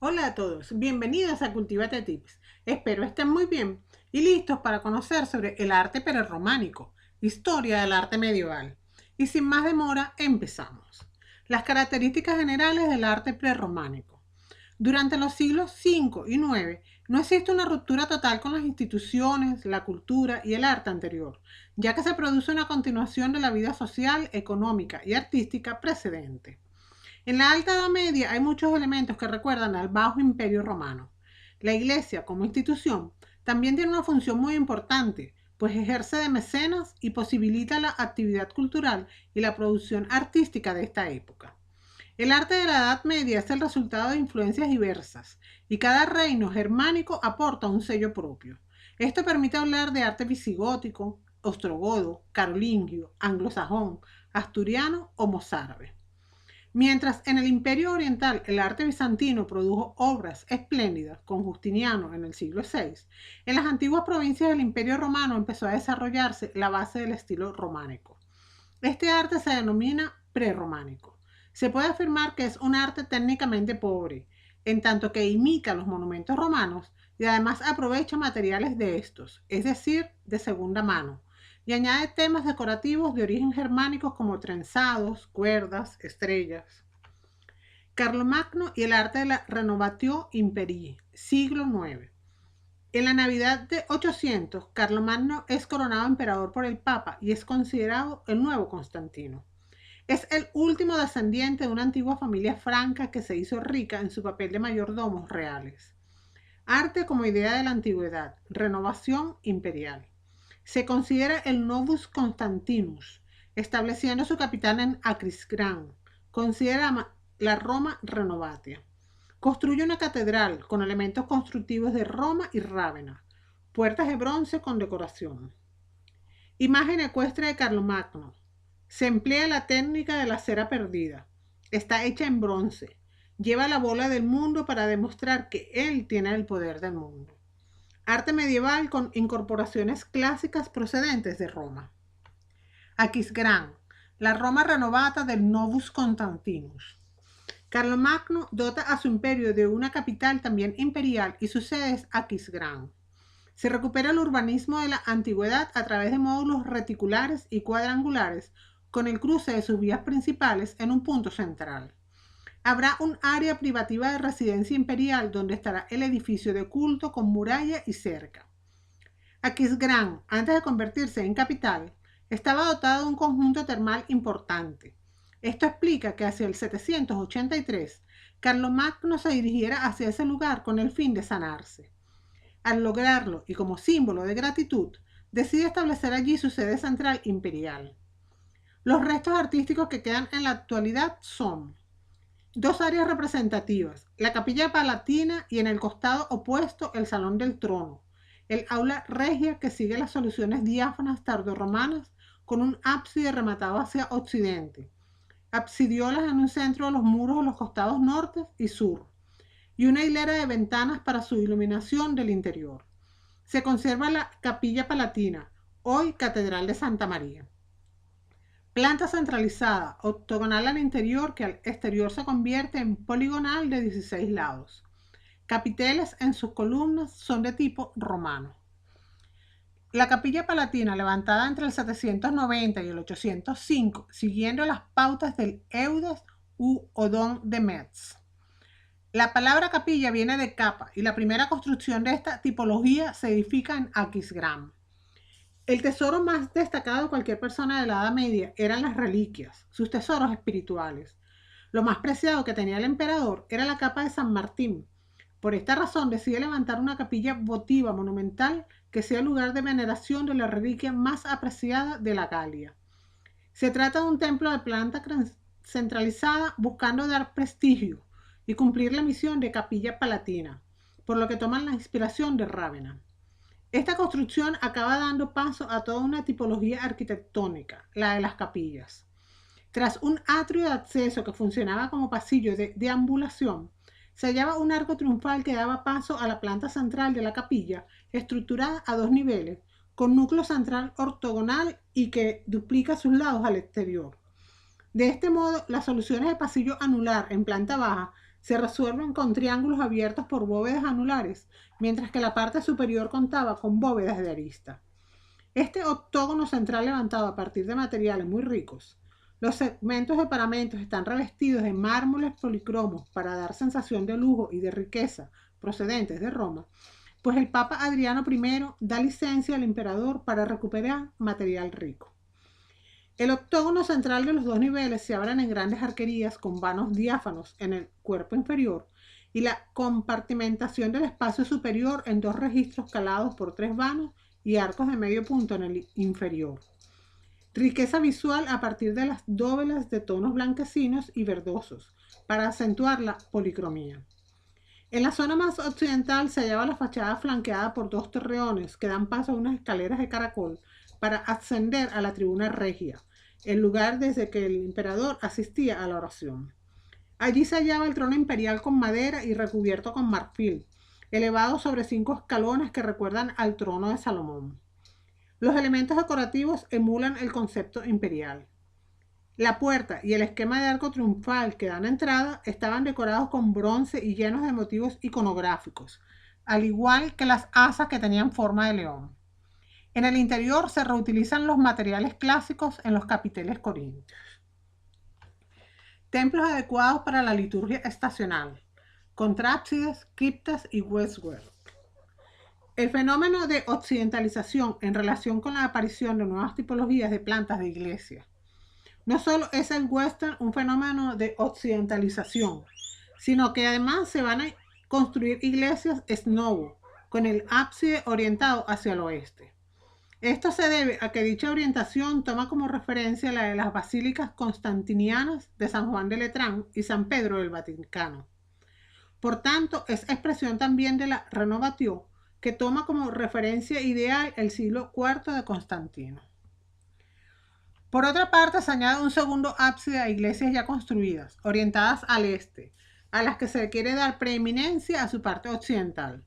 Hola a todos, bienvenidos a Cultívate Tips. Espero estén muy bien y listos para conocer sobre el arte prerrománico, historia del arte medieval. Y sin más demora, empezamos. Las características generales del arte prerrománico. Durante los siglos V y IX no existe una ruptura total con las instituciones, la cultura y el arte anterior, ya que se produce una continuación de la vida social, económica y artística precedente. En la Alta Edad Media hay muchos elementos que recuerdan al Bajo Imperio Romano. La Iglesia, como institución, también tiene una función muy importante, pues ejerce de mecenas y posibilita la actividad cultural y la producción artística de esta época. El arte de la Edad Media es el resultado de influencias diversas, y cada reino germánico aporta un sello propio. Esto permite hablar de arte visigótico, ostrogodo, carolingio, anglosajón, asturiano o mozárabe. Mientras en el Imperio Oriental el arte bizantino produjo obras espléndidas con Justiniano en el siglo VI, en las antiguas provincias del Imperio Romano empezó a desarrollarse la base del estilo románico. Este arte se denomina prerrománico. Se puede afirmar que es un arte técnicamente pobre, en tanto que imita los monumentos romanos y además aprovecha materiales de estos, es decir, de segunda mano, y añade temas decorativos de origen germánico como trenzados, cuerdas, estrellas. Carlomagno y el arte de la Renovatio Imperii, siglo IX. En la Navidad de 800, Carlomagno es coronado emperador por el Papa y es considerado el nuevo Constantino. Es el último descendiente de una antigua familia franca que se hizo rica en su papel de mayordomos reales. Arte como idea de la antigüedad, renovación imperial. Se considera el Novus Constantinus, estableciendo su capital en Aquisgrán. Considera la Roma Renovatia. Construye una catedral con elementos constructivos de Roma y Rávena, puertas de bronce con decoración. Imagen ecuestre de Carlomagno. Se emplea la técnica de la cera perdida. Está hecha en bronce. Lleva la bola del mundo para demostrar que él tiene el poder del mundo. Arte medieval con incorporaciones clásicas procedentes de Roma. Aquisgrán, la Roma renovata del Novus Constantinus. Carlomagno dota a su imperio de una capital también imperial y su sede es Aquisgrán. Se recupera el urbanismo de la antigüedad a través de módulos reticulares y cuadrangulares con el cruce de sus vías principales en un punto central. Habrá un área privativa de residencia imperial donde estará el edificio de culto con muralla y cerca. Aquisgrán, antes de convertirse en capital, estaba dotado de un conjunto termal importante. Esto explica que hacia el 783, Carlomagno se dirigiera hacia ese lugar con el fin de sanarse. Al lograrlo y como símbolo de gratitud, decide establecer allí su sede central imperial. Los restos artísticos que quedan en la actualidad son dos áreas representativas, la capilla palatina y en el costado opuesto el salón del trono, el aula regia que sigue las soluciones diáfanas tardorromanas con un ábside rematado hacia occidente, absidiolas en un centro de los muros de los costados norte y sur, y una hilera de ventanas para su iluminación del interior. Se conserva la capilla palatina, hoy Catedral de Santa María. Planta centralizada, octogonal al interior que al exterior se convierte en poligonal de 16 lados. Capiteles en sus columnas son de tipo romano. La capilla palatina, levantada entre el 790 y el 805, siguiendo las pautas del Eudes u Odón de Metz. La palabra capilla viene de capa y la primera construcción de esta tipología se edifica en Aquisgrán. El tesoro más destacado de cualquier persona de la Edad Media eran las reliquias, sus tesoros espirituales. Lo más preciado que tenía el emperador era la capa de San Martín. Por esta razón decide levantar una capilla votiva monumental que sea el lugar de veneración de la reliquia más apreciada de la Galia. Se trata de un templo de planta centralizada buscando dar prestigio y cumplir la misión de capilla palatina, por lo que toman la inspiración de Rávena. Esta construcción acaba dando paso a toda una tipología arquitectónica, la de las capillas. Tras un atrio de acceso que funcionaba como pasillo de deambulación, se hallaba un arco triunfal que daba paso a la planta central de la capilla, estructurada a dos niveles, con núcleo central ortogonal y que duplica sus lados al exterior. De este modo, las soluciones de pasillo anular en planta baja se resuelven con triángulos abiertos por bóvedas anulares, mientras que la parte superior contaba con bóvedas de arista. Este octógono central levantado a partir de materiales muy ricos. Los segmentos de paramentos están revestidos de mármoles policromos para dar sensación de lujo y de riqueza procedentes de Roma, pues el Papa Adriano I da licencia al emperador para recuperar material rico. El octógono central de los dos niveles se abren en grandes arquerías con vanos diáfanos en el cuerpo inferior y la compartimentación del espacio superior en dos registros calados por tres vanos y arcos de medio punto en el inferior. Riqueza visual a partir de las dóvelas de tonos blanquecinos y verdosos para acentuar la policromía. En la zona más occidental se hallaba la fachada flanqueada por dos torreones que dan paso a unas escaleras de caracol para ascender a la tribuna regia, el lugar desde que el emperador asistía a la oración. Allí se hallaba el trono imperial con madera y recubierto con marfil, elevado sobre 5 escalones que recuerdan al trono de Salomón. Los elementos decorativos emulan el concepto imperial. La puerta y el esquema de arco triunfal que dan entrada estaban decorados con bronce y llenos de motivos iconográficos, al igual que las asas que tenían forma de león. En el interior se reutilizan los materiales clásicos en los capiteles corintios. Templos adecuados para la liturgia estacional, contrápsides, criptas y westwork. El fenómeno de occidentalización en relación con la aparición de nuevas tipologías de plantas de iglesia. No solo es el western un fenómeno de occidentalización, sino que además se van a construir iglesias ex novo, con el ábside orientado hacia el oeste. Esto se debe a que dicha orientación toma como referencia la de las basílicas constantinianas de San Juan de Letrán y San Pedro del Vaticano. Por tanto, es expresión también de la Renovatio, que toma como referencia ideal el siglo IV de Constantino. Por otra parte, se añade un segundo ábside a iglesias ya construidas, orientadas al este, a las que se quiere dar preeminencia a su parte occidental.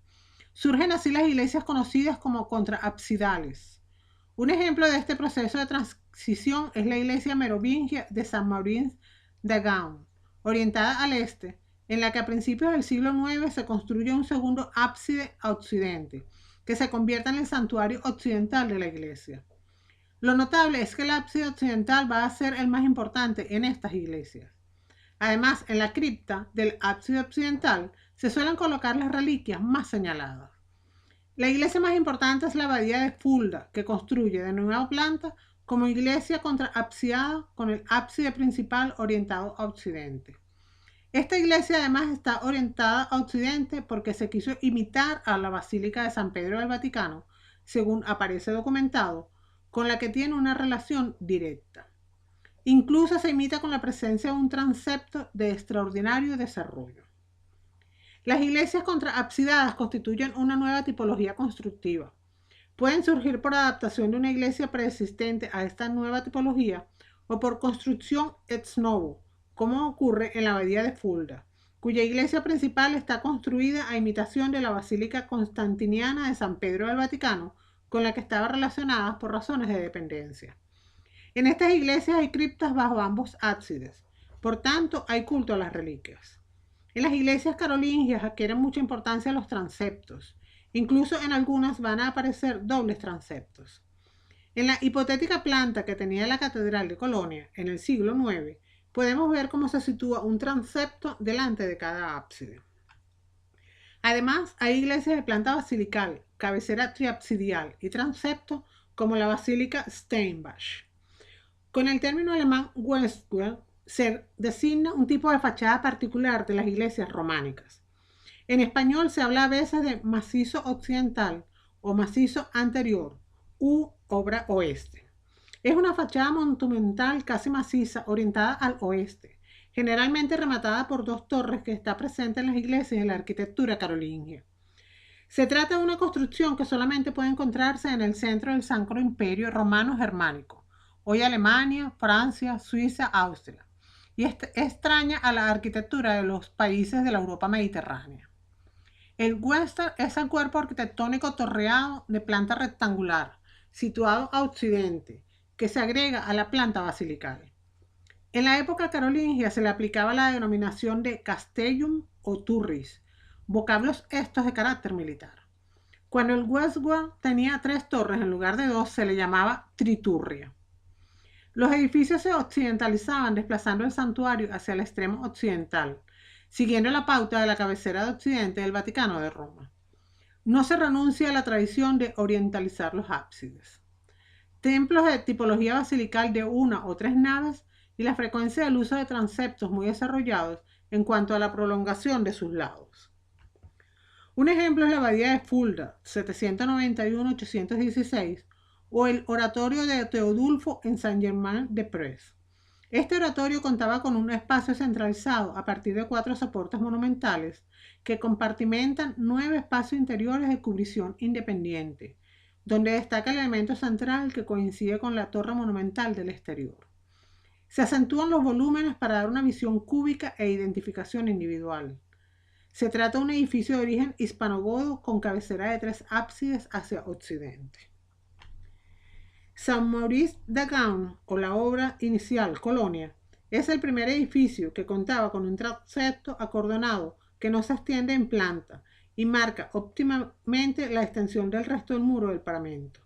Surgen así las iglesias conocidas como contraabsidales. Un ejemplo de este proceso de transición es la iglesia merovingia de San Maurice de Gaume, orientada al este, en la que a principios del siglo IX se construye un segundo ábside a occidente, que se convierte en el santuario occidental de la iglesia. Lo notable es que el ábside occidental va a ser el más importante en estas iglesias. Además, en la cripta del ábside occidental se suelen colocar las reliquias más señaladas. La iglesia más importante es la abadía de Fulda, que construye de nueva planta como iglesia contraabsidada con el ábside principal orientado a occidente. Esta iglesia además está orientada a occidente porque se quiso imitar a la Basílica de San Pedro del Vaticano, según aparece documentado, con la que tiene una relación directa. Incluso se imita con la presencia de un transepto de extraordinario desarrollo. Las iglesias contraabsidadas constituyen una nueva tipología constructiva. Pueden surgir por adaptación de una iglesia preexistente a esta nueva tipología o por construcción ex novo, como ocurre en la abadía de Fulda, cuya iglesia principal está construida a imitación de la Basílica Constantiniana de San Pedro del Vaticano, con la que estaba relacionada por razones de dependencia. En estas iglesias hay criptas bajo ambos ábsides, por tanto hay culto a las reliquias. En las iglesias carolingias adquieren mucha importancia los transeptos. Incluso en algunas van a aparecer dobles transeptos. En la hipotética planta que tenía la Catedral de Colonia en el siglo IX, podemos ver cómo se sitúa un transepto delante de cada ábside. Además, hay iglesias de planta basilical, cabecera triabsidial y transepto como la Basílica Steinbach. Con el término alemán Westwerk se designa un tipo de fachada particular de las iglesias románicas. En español se habla a veces de macizo occidental o macizo anterior u obra oeste. Es una fachada monumental casi maciza orientada al oeste, generalmente rematada por dos torres que está presente en las iglesias de la arquitectura carolingia. Se trata de una construcción que solamente puede encontrarse en el centro del Sacro Imperio Romano Germánico, hoy Alemania, Francia, Suiza, Austria, y extraña a la arquitectura de los países de la Europa mediterránea. El western es el cuerpo arquitectónico torreado de planta rectangular, situado a occidente, que se agrega a la planta basilical. En la época carolingia se le aplicaba la denominación de Castellum o turris, vocablos estos de carácter militar. Cuando el Westward tenía 3 torres en lugar de 2, se le llamaba triturria. Los edificios se occidentalizaban desplazando el santuario hacia el extremo occidental, siguiendo la pauta de la cabecera de occidente del Vaticano de Roma. No se renuncia a la tradición de orientalizar los ábsides. Templos de tipología basilical de 1 o 3 naves y la frecuencia del uso de transeptos muy desarrollados en cuanto a la prolongación de sus lados. Un ejemplo es la abadía de Fulda, 791-816, o el oratorio de Teodulfo en Saint-Germain-des-Prés. Este oratorio contaba con un espacio centralizado a partir de 4 soportes monumentales que compartimentan 9 espacios interiores de cubrición independiente, donde destaca el elemento central que coincide con la torre monumental del exterior. Se acentúan los volúmenes para dar una visión cúbica e identificación individual. Se trata de un edificio de origen hispanogodo con cabecera de 3 ábsides hacia occidente. Saint-Maurice-de-Gaume, o la obra inicial Colonia, es el primer edificio que contaba con un transepto acordonado que no se extiende en planta y marca óptimamente la extensión del resto del muro del paramento.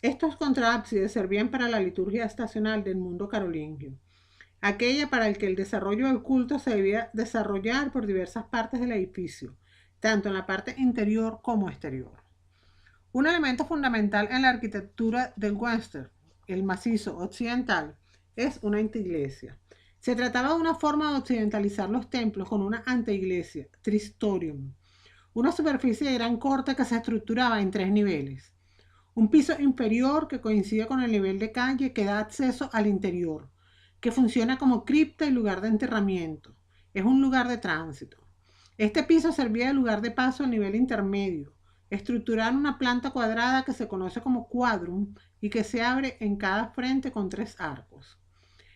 Estos contraábsides servían para la liturgia estacional del mundo carolingio, aquella para el que el desarrollo del culto se debía desarrollar por diversas partes del edificio, tanto en la parte interior como exterior. Un elemento fundamental en la arquitectura del Western, el macizo occidental, es una anteiglesia. Se trataba de una forma de occidentalizar los templos con una anteiglesia, tristorium, una superficie de gran corte que se estructuraba en 3 niveles. Un piso inferior que coincide con el nivel de calle que da acceso al interior, que funciona como cripta y lugar de enterramiento. Es un lugar de tránsito. Este piso servía de lugar de paso al nivel intermedio, estructurada en una planta cuadrada que se conoce como quadrum y que se abre en cada frente con 3 arcos.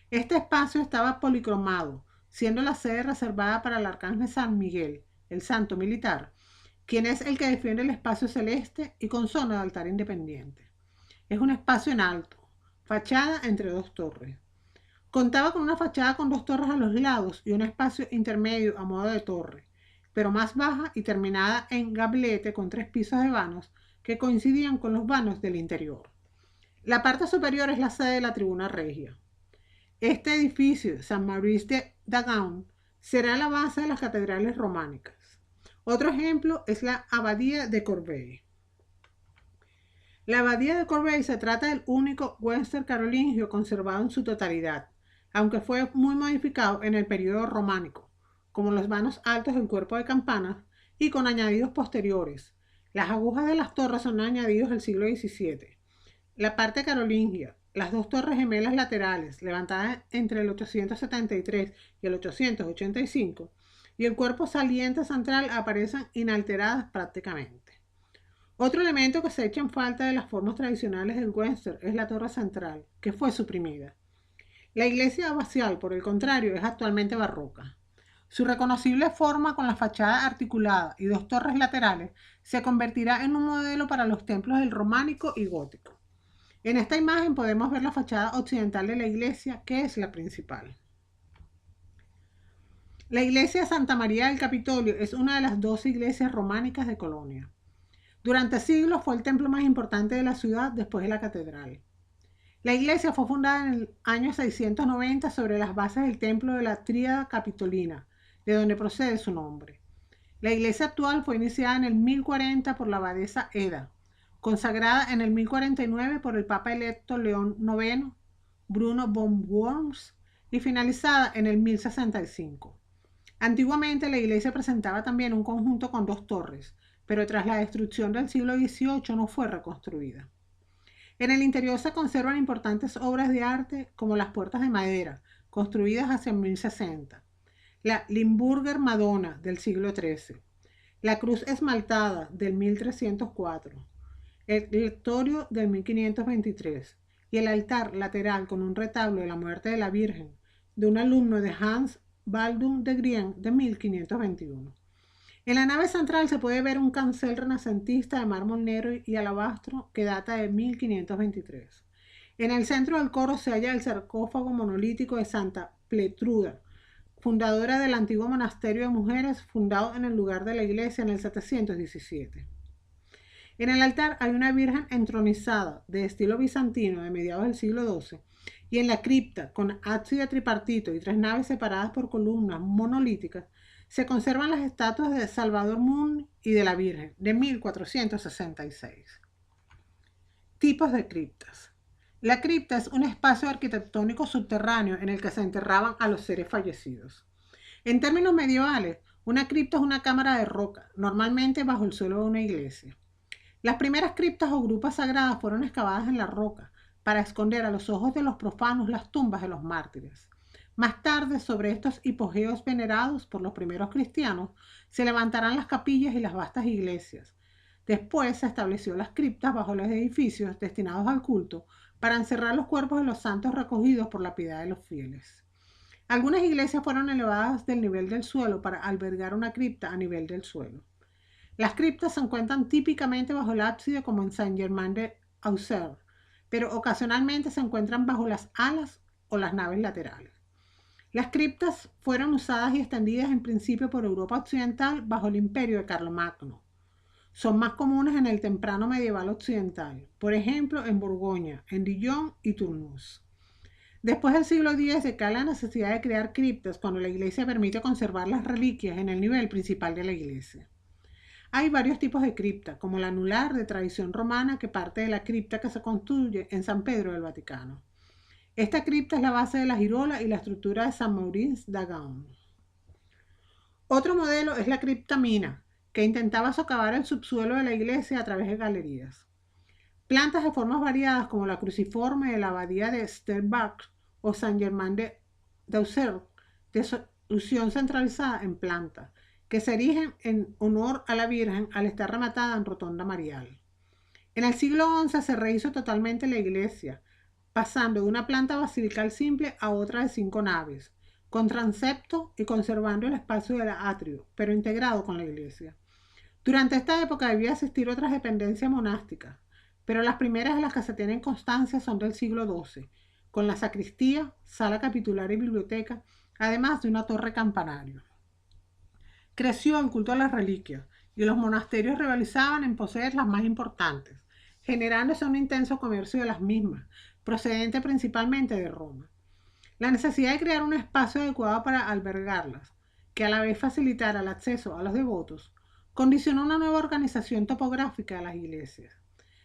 Este espacio estaba policromado, siendo la sede reservada para el arcángel San Miguel, el santo militar, quien es el que defiende el espacio celeste y con zona de altar independiente. Es un espacio en alto, fachada entre 2 torres. Contaba con una fachada con 2 torres a los lados y un espacio intermedio a modo de torre, pero más baja y terminada en gablete con 3 pisos de vanos que coincidían con los vanos del interior. La parte superior es la sede de la tribuna regia. Este edificio, Saint-Maurice-de-Gaume, será la base de las catedrales románicas. Otro ejemplo es la abadía de Corbeil. La abadía de Corbeil se trata del único Western carolingio conservado en su totalidad, aunque fue muy modificado en el período románico, como los vanos altos del cuerpo de campanas y con añadidos posteriores. Las agujas de las torres son añadidos del siglo XVII. La parte carolingia, las 2 torres gemelas laterales, levantadas entre el 873 y el 885, y el cuerpo saliente central aparecen inalteradas prácticamente. Otro elemento que se echa en falta de las formas tradicionales del Western es la torre central, que fue suprimida. La iglesia abacial, por el contrario, es actualmente barroca. Su reconocible forma con la fachada articulada y 2 torres laterales se convertirá en un modelo para los templos del románico y gótico. En esta imagen podemos ver la fachada occidental de la iglesia, que es la principal. La iglesia de Santa María del Capitolio es una de las 12 iglesias románicas de Colonia. Durante siglos fue el templo más importante de la ciudad después de la catedral. La iglesia fue fundada en el año 690 sobre las bases del templo de la Tríada Capitolina, de donde procede su nombre. La iglesia actual fue iniciada en el 1040 por la abadesa Eda, consagrada en el 1049 por el Papa electo León IX, Bruno von Worms, y finalizada en el 1065. Antiguamente la iglesia presentaba también un conjunto con 2 torres, pero tras la destrucción del siglo XVIII no fue reconstruida. En el interior se conservan importantes obras de arte como las puertas de madera, construidas hacia 1060, la Limburger Madonna del siglo XIII, la cruz esmaltada del 1304, el lectorio del 1523 y el altar lateral con un retablo de la muerte de la Virgen de un alumno de Hans Baldung de Grien de 1521. En la nave central se puede ver un cancel renacentista de mármol negro y alabastro que data de 1523. En el centro del coro se halla el sarcófago monolítico de Santa Pletruda, fundadora del antiguo monasterio de mujeres fundado en el lugar de la iglesia en el 717. En el altar hay una virgen entronizada de estilo bizantino de mediados del siglo XII y en la cripta, con ábside tripartito y 3 naves separadas por columnas monolíticas, se conservan las estatuas de Salvador Munn y de la Virgen de 1466. Tipos de criptas. La cripta es un espacio arquitectónico subterráneo en el que se enterraban a los seres fallecidos. En términos medievales, una cripta es una cámara de roca, normalmente bajo el suelo de una iglesia. Las primeras criptas o grupas sagradas fueron excavadas en la roca para esconder a los ojos de los profanos las tumbas de los mártires. Más tarde, sobre estos hipogeos venerados por los primeros cristianos, se levantarán las capillas y las vastas iglesias. Después se estableció las criptas bajo los edificios destinados al culto para encerrar los cuerpos de los santos recogidos por la piedad de los fieles. Algunas iglesias fueron elevadas del nivel del suelo para albergar una cripta a nivel del suelo. Las criptas se encuentran típicamente bajo el ábside como en Saint-Germain-des-Auxerre, pero ocasionalmente se encuentran bajo las alas o las naves laterales. Las criptas fueron usadas y extendidas en principio por Europa occidental bajo el imperio de Carlomagno. Son más comunes en el temprano medieval occidental, por ejemplo en Borgoña, en Dijon y Tournus. Después del siglo X decae la necesidad de crear criptas cuando la iglesia permite conservar las reliquias en el nivel principal de la iglesia. Hay varios tipos de cripta, como la anular de tradición romana que parte de la cripta que se construye en San Pedro del Vaticano. Esta cripta es la base de la girola y la estructura de San Maurice d'Agaun. Otro modelo es la cripta mina, que intentaba socavar el subsuelo de la iglesia a través de galerías. Plantas de formas variadas como la cruciforme de la abadía de Stellbach o Saint-Germain-des-Auxerre, de solución centralizada en planta, que se erigen en honor a la Virgen al estar rematada en rotonda marial. En el siglo XI se rehizo totalmente la iglesia, pasando de una planta basilical simple a otra de 5 naves, con transepto y conservando el espacio del atrio, pero integrado con la iglesia. Durante esta época debía existir otras dependencias monásticas, pero las primeras de las que se tienen constancia son del siglo XII, con la sacristía, sala capitular y biblioteca, además de una torre campanario. Creció el culto a las reliquias y los monasterios rivalizaban en poseer las más importantes, generándose un intenso comercio de las mismas, procedente principalmente de Roma. La necesidad de crear un espacio adecuado para albergarlas, que a la vez facilitara el acceso a los devotos, condicionó una nueva organización topográfica de las iglesias.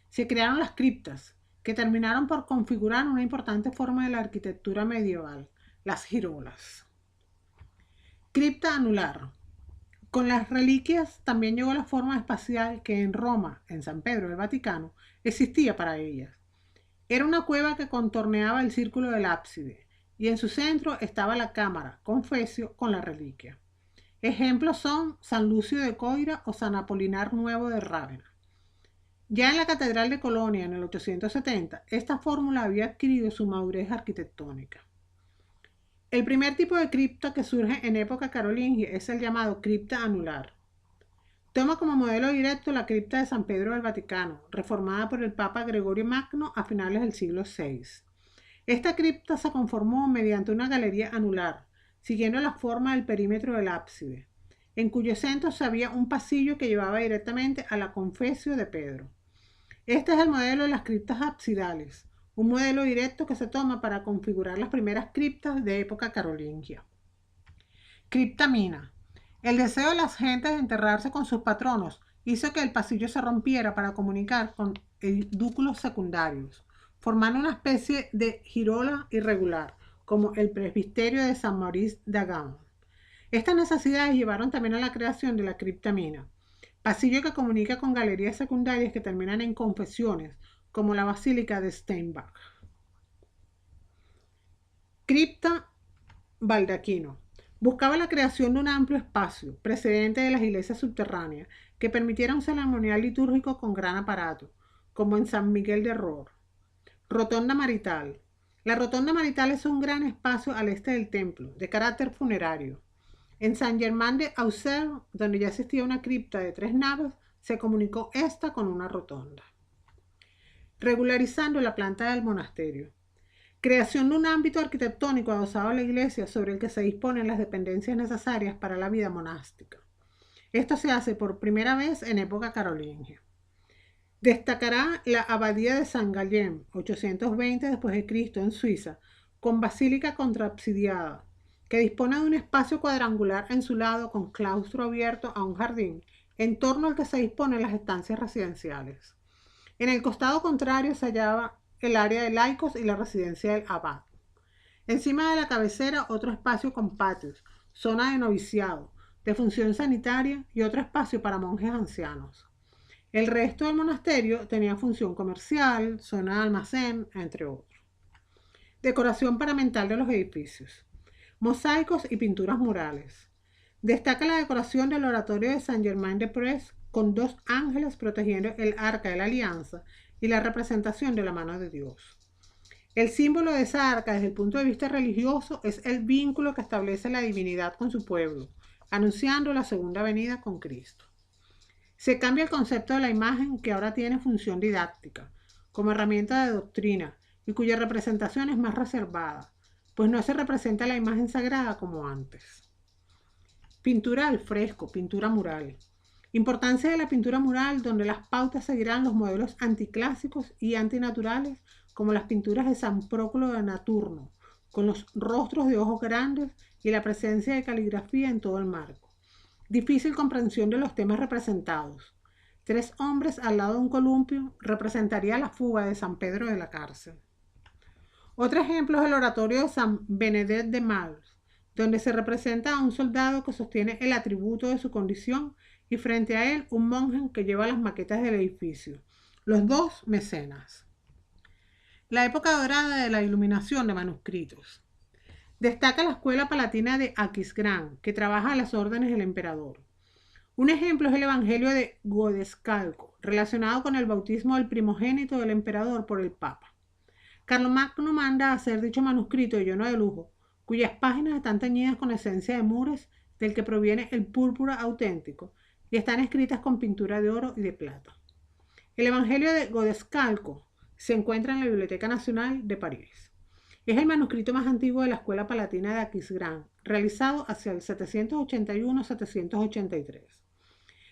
Se crearon las criptas, que terminaron por configurar una importante forma de la arquitectura medieval, las girolas. Cripta anular. Con las reliquias también llegó la forma espacial que en Roma, en San Pedro del Vaticano, existía para ellas. Era una cueva que contorneaba el círculo del ábside, y en su centro estaba la cámara, confesio, con la reliquia. Ejemplos son San Lucio de Coira o San Apolinar Nuevo de Rávena. Ya en la Catedral de Colonia, en el 870, esta fórmula había adquirido su madurez arquitectónica. El primer tipo de cripta que surge en época carolingia es el llamado cripta anular. Toma como modelo directo la cripta de San Pedro del Vaticano, reformada por el Papa Gregorio Magno a finales del siglo VI. Esta cripta se conformó mediante una galería anular, siguiendo la forma del perímetro del ábside, en cuyo centro se había un pasillo que llevaba directamente a la confesio de Pedro. Este es el modelo de las criptas absidales, un modelo directo que se toma para configurar las primeras criptas de época carolingia. Cripta mina. El deseo de las gentes de enterrarse con sus patronos hizo que el pasillo se rompiera para comunicar con edúculos secundarios, formando una especie de girola irregular, como el presbiterio de San Maurice d'Agaun. Estas necesidades llevaron también a la creación de la cripta mina, pasillo que comunica con galerías secundarias que terminan en confesiones, como la Basílica de Steinbach. Cripta baldaquino. Buscaba la creación de un amplio espacio, precedente de las iglesias subterráneas, que permitiera un ceremonial litúrgico con gran aparato, como en San Miguel de Rohr. Rotonda marital. La rotonda marital es un gran espacio al este del templo, de carácter funerario. En Saint-Germain-des-Auxerre, donde ya existía una cripta de 3 naves, se comunicó esta con una rotonda. Regularizando la planta del monasterio. Creación de un ámbito arquitectónico adosado a la iglesia sobre el que se disponen las dependencias necesarias para la vida monástica. Esto se hace por primera vez en época carolingia. Destacará la abadía de San Gallen, 820 después de Cristo, en Suiza, con basílica contraabsidiada, que dispone de un espacio cuadrangular en su lado con claustro abierto a un jardín, en torno al que se disponen las estancias residenciales. En el costado contrario se hallaba el área de laicos y la residencia del abad. Encima de la cabecera otro espacio con patios, zona de noviciado, de función sanitaria y otro espacio para monjes ancianos. El resto del monasterio tenía función comercial, zona de almacén, entre otros. Decoración paramental de los edificios. Mosaicos y pinturas murales. Destaca la decoración del oratorio de Saint-Germain-des-Prés con 2 ángeles protegiendo el arca de la alianza y la representación de la mano de Dios. El símbolo de esa arca desde el punto de vista religioso es el vínculo que establece la divinidad con su pueblo, anunciando la segunda venida con Cristo. Se cambia el concepto de la imagen, que ahora tiene función didáctica, como herramienta de doctrina, y cuya representación es más reservada, pues no se representa la imagen sagrada como antes. Pintura al fresco, pintura mural. Importancia de la pintura mural, donde las pautas seguirán los modelos anticlásicos y antinaturales, como las pinturas de San Próculo de Naturno, con los rostros de ojos grandes y la presencia de caligrafía en todo el marco. Difícil comprensión de los temas representados. 3 hombres al lado de un columpio representaría la fuga de San Pedro de la cárcel. Otro ejemplo es el oratorio de San Benedet de Mals, donde se representa a un soldado que sostiene el atributo de su condición y frente a él un monje que lleva las maquetas del edificio, los 2 mecenas. La época dorada de la iluminación de manuscritos. Destaca la escuela palatina de Aquisgrán, que trabaja a las órdenes del emperador. Un ejemplo es el Evangelio de Godescalco, relacionado con el bautismo del primogénito del emperador por el Papa. Carlomagno manda a hacer dicho manuscrito lleno de lujo, cuyas páginas están teñidas con esencia de mures, del que proviene el púrpura auténtico, y están escritas con pintura de oro y de plata. El Evangelio de Godescalco se encuentra en la Biblioteca Nacional de París. Es el manuscrito más antiguo de la escuela palatina de Aquisgrán, realizado hacia el 781-783.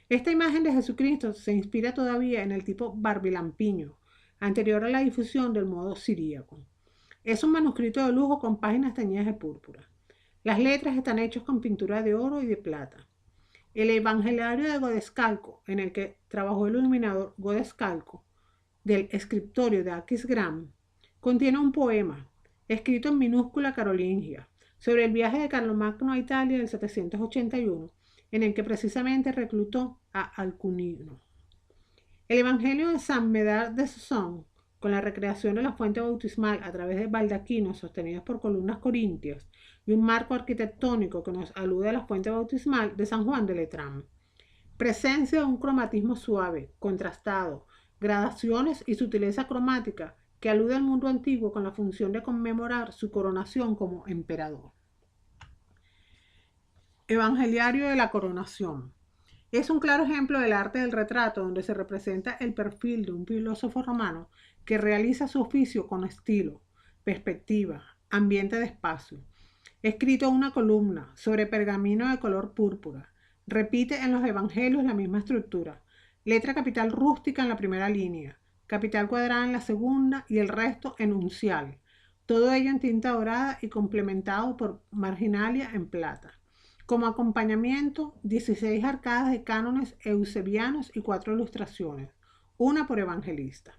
Esta imagen de Jesucristo se inspira todavía en el tipo barbilampiño, anterior a la difusión del modo siríaco. Es un manuscrito de lujo con páginas teñidas de púrpura. Las letras están hechas con pintura de oro y de plata. El Evangeliario de Godescalco, en el que trabajó el iluminador Godescalco, del escritorio de Aquisgrán, contiene un poema, escrito en minúscula carolingia, sobre el viaje de Carlomagno a Italia del 781, en el que precisamente reclutó a Alcuino. El Evangelio de San Medard de Soissons, con la recreación de la fuente bautismal a través de baldaquinos sostenidos por columnas corintias y un marco arquitectónico que nos alude a la fuente bautismal de San Juan de Letrán. Presencia de un cromatismo suave, contrastado, gradaciones y sutileza cromática que alude al mundo antiguo con la función de conmemorar su coronación como emperador. Evangeliario de la Coronación. Es un claro ejemplo del arte del retrato, donde se representa el perfil de un filósofo romano que realiza su oficio con estilo, perspectiva, ambiente de espacio. Escrito en una columna sobre pergamino de color púrpura. Repite en los evangelios la misma estructura. Letra capital rústica en la primera línea, capital cuadrada en la segunda y el resto en uncial. Todo ello en tinta dorada y complementado por marginalia en plata. Como acompañamiento, 16 arcadas de cánones eusebianos y 4 ilustraciones, una por evangelista.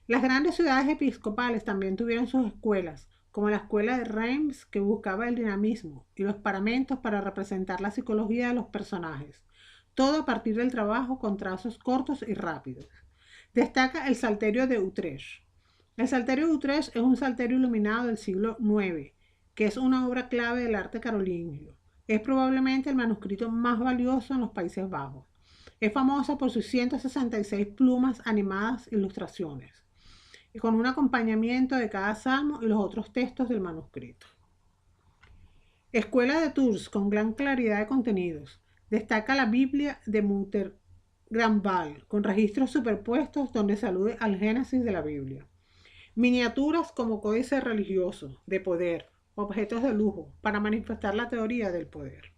Las grandes ciudades episcopales también tuvieron sus escuelas, como la escuela de Reims, que buscaba el dinamismo, y los paramentos para representar la psicología de los personajes, todo a partir del trabajo con trazos cortos y rápidos. Destaca el Salterio de Utrecht. El Salterio de Utrecht es un salterio iluminado del siglo IX, que es una obra clave del arte carolingio. Es probablemente el manuscrito más valioso en los Países Bajos. Es famosa por sus 166 plumas animadas ilustraciones, y con un acompañamiento de cada salmo y los otros textos del manuscrito. Escuela de Tours con gran claridad de contenidos. Destaca la Biblia de Montergranval, con registros superpuestos donde se alude al Génesis de la Biblia. Miniaturas como códice religioso, de poder, objetos de lujo, para manifestar la teoría del poder.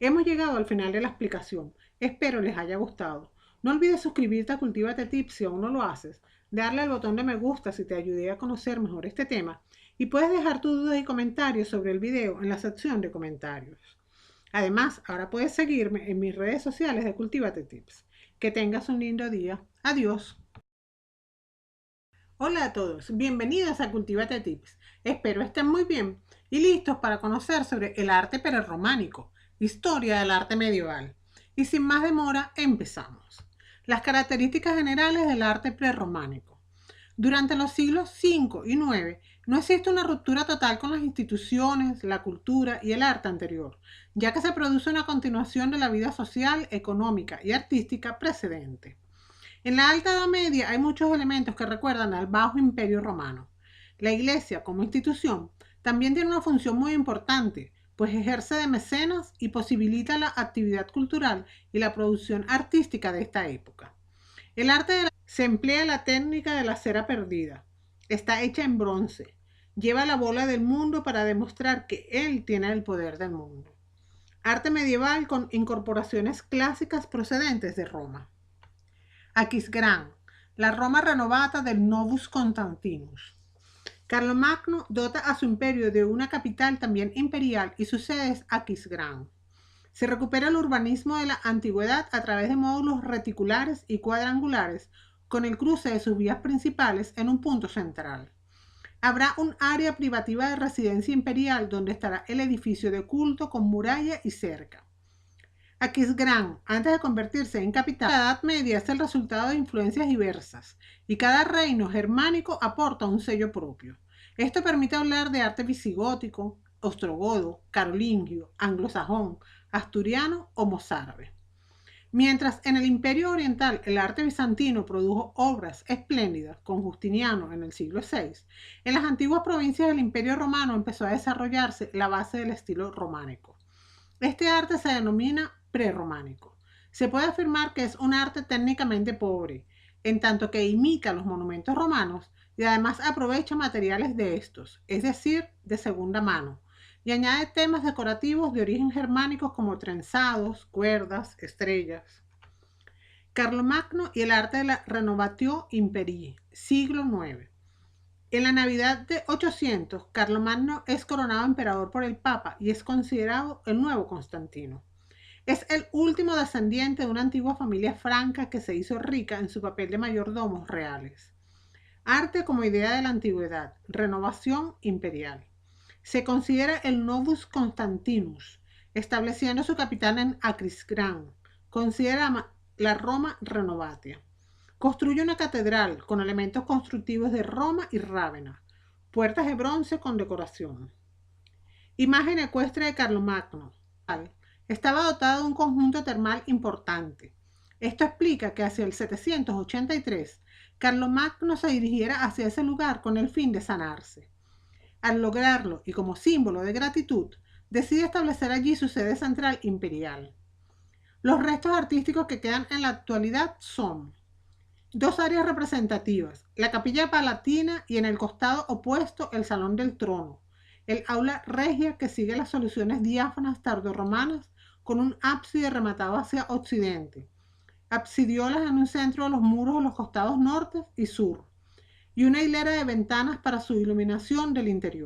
Hemos llegado al final de la explicación. Espero les haya gustado. No olvides suscribirte a Cultívate Tips si aún no lo haces, darle al botón de me gusta si te ayudé a conocer mejor este tema y puedes dejar tus dudas y comentarios sobre el video en la sección de comentarios. Además, ahora puedes seguirme en mis redes sociales de Cultívate Tips. Que tengas un lindo día. Adiós. Hola a todos, bienvenidos a Cultívate Tips. Espero estén muy bien y listos para conocer sobre el arte prerrománico, historia del arte medieval. Y sin más demora, empezamos. Las características generales del arte prerrománico. Durante los siglos V y IX no existe una ruptura total con las instituciones, la cultura y el arte anterior, ya que se produce una continuación de la vida social, económica y artística precedente. En la Alta Edad Media hay muchos elementos que recuerdan al Bajo Imperio Romano. La Iglesia, como institución, también tiene una función muy importante, pues ejerce de mecenas y posibilita la actividad cultural y la producción artística de esta época. El arte se emplea la técnica de la cera perdida. Está hecha en bronce. Lleva la bola del mundo para demostrar que él tiene el poder del mundo. Arte medieval con incorporaciones clásicas procedentes de Roma. Aquisgrán, la Roma renovata del Novus Constantinus. Carlomagno dota a su imperio de una capital también imperial y su sede es Aquisgrán. Se recupera el urbanismo de la antigüedad a través de módulos reticulares y cuadrangulares con el cruce de sus vías principales en un punto central. Habrá un área privativa de residencia imperial donde estará el edificio de culto con muralla y cerca. Aquisgrán, antes de convertirse en capital, la Edad Media es el resultado de influencias diversas y cada reino germánico aporta un sello propio. Esto permite hablar de arte visigótico, ostrogodo, carolingio, anglosajón, asturiano o mozárabe. Mientras en el Imperio Oriental el arte bizantino produjo obras espléndidas con Justiniano en el siglo VI, en las antiguas provincias del Imperio Romano empezó a desarrollarse la base del estilo románico. Este arte se denomina prerrománico. Se puede afirmar que es un arte técnicamente pobre, en tanto que imita los monumentos romanos y además aprovecha materiales de estos, es decir, de segunda mano, y añade temas decorativos de origen germánico como trenzados, cuerdas, estrellas. Carlomagno y el arte de la Renovatio Imperii, siglo IX. En la Navidad de 800, Carlomagno es coronado emperador por el Papa y es considerado el nuevo Constantino. Es el último descendiente de una antigua familia franca que se hizo rica en su papel de mayordomos reales. Arte como idea de la antigüedad, renovación imperial. Se considera el Novus Constantinus, estableciendo su capital en Aquisgrán. Considera la Roma Renovatia. Construye una catedral con elementos constructivos de Roma y Rávena, puertas de bronce con decoración. Imagen ecuestre de Carlomagno. Estaba dotado de un conjunto termal importante. Esto explica que hacia el 783, Carlomagno se dirigiera hacia ese lugar con el fin de sanarse. Al lograrlo y como símbolo de gratitud, decide establecer allí su sede central imperial. Los restos artísticos que quedan en la actualidad son dos áreas representativas, la capilla palatina y en el costado opuesto el salón del trono, el aula regia que sigue las soluciones diáfanas tardorromanas con un ábside rematado hacia occidente, absidiolas en un centro de los muros de los costados norte y sur, y una hilera de ventanas para su iluminación del interior.